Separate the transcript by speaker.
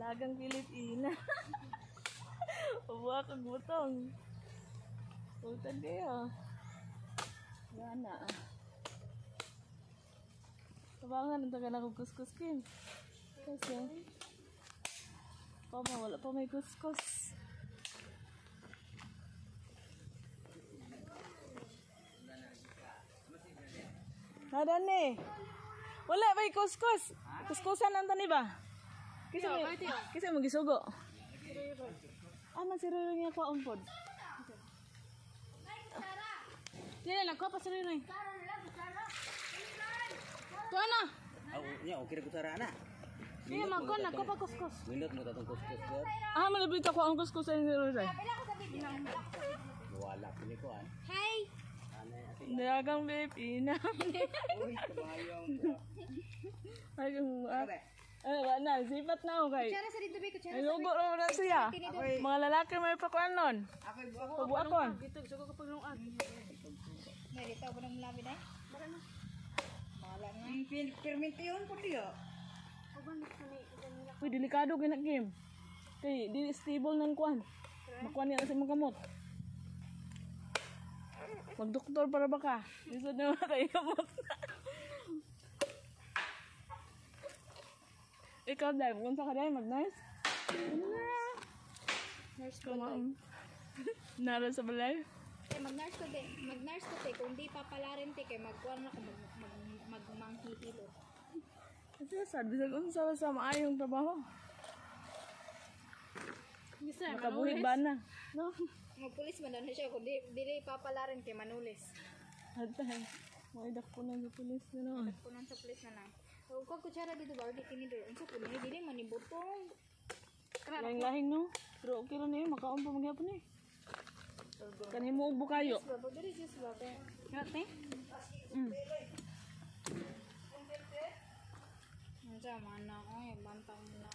Speaker 1: Dalagang Pilipina. Ubuha kang butong. Utang kayo. Yan na. Tabangan ang taga na kong kuskus, Kim. Kasi, wala pa may kuskus. Nada ni. Wala may kuskus. Kuskusan ang tani ba? Kasi mo gisugo. Masiriro niya ko ang pod. Dili lang ko pa siriro ni. Tuwa na.
Speaker 2: Nya okay ra kutsara na.
Speaker 1: Iya magkon ako pa kuskus.
Speaker 2: Minut mo tatong kuskus sir.
Speaker 1: Malabit ako ang kuskus sa siriro say.
Speaker 2: Wala pili ko an.
Speaker 3: Hey.
Speaker 1: Dagang Pilipina.
Speaker 2: Uy, kabayong.
Speaker 1: Ay na, sipat na ako kay.
Speaker 3: Kutsara sa dito, be. Kutsara
Speaker 1: Ay, lugo na siya. Mga lalaki may pakuan nun. Pabuakon.
Speaker 3: May dito ako ng labi na. Bahala na.
Speaker 2: Permit yun po diyo.
Speaker 1: Uy, delikado kina Kim. Kay, di stable ng kuan. Makuan niya sa mga kamot. Magdoktor para baka. Isod na mga kayo kamot. Ikaw dahil, kung sa ka dahil mag-nurse?
Speaker 3: Nurse ko lang.
Speaker 1: Kumain. Nara sa balay?
Speaker 3: Mag-nurse ko din. Mag-nurse ko te. Kung di papalarin te, kay magkuhan ako magmanghihilo.
Speaker 1: Ito sad, bisag unsa sa maayong trabaho. Makabuhig ba na? No?
Speaker 3: Magpulis man na siya. Kung di papalarin kay manulis.
Speaker 1: Atay, maidak po na sa pulis na noon.
Speaker 3: Punan sa pulis na lang. Kung kutsara dito ba, di tinidor. Unsa po niya, di manibutong.
Speaker 1: Lahing-lahing no? Pero okay lang na yun, makaon pa magyapon eh. Kanhin mo ubo kayo.
Speaker 3: Babo, diri sis ba?
Speaker 1: Ngate?
Speaker 3: Nandiyan, mana ko. Bantang na.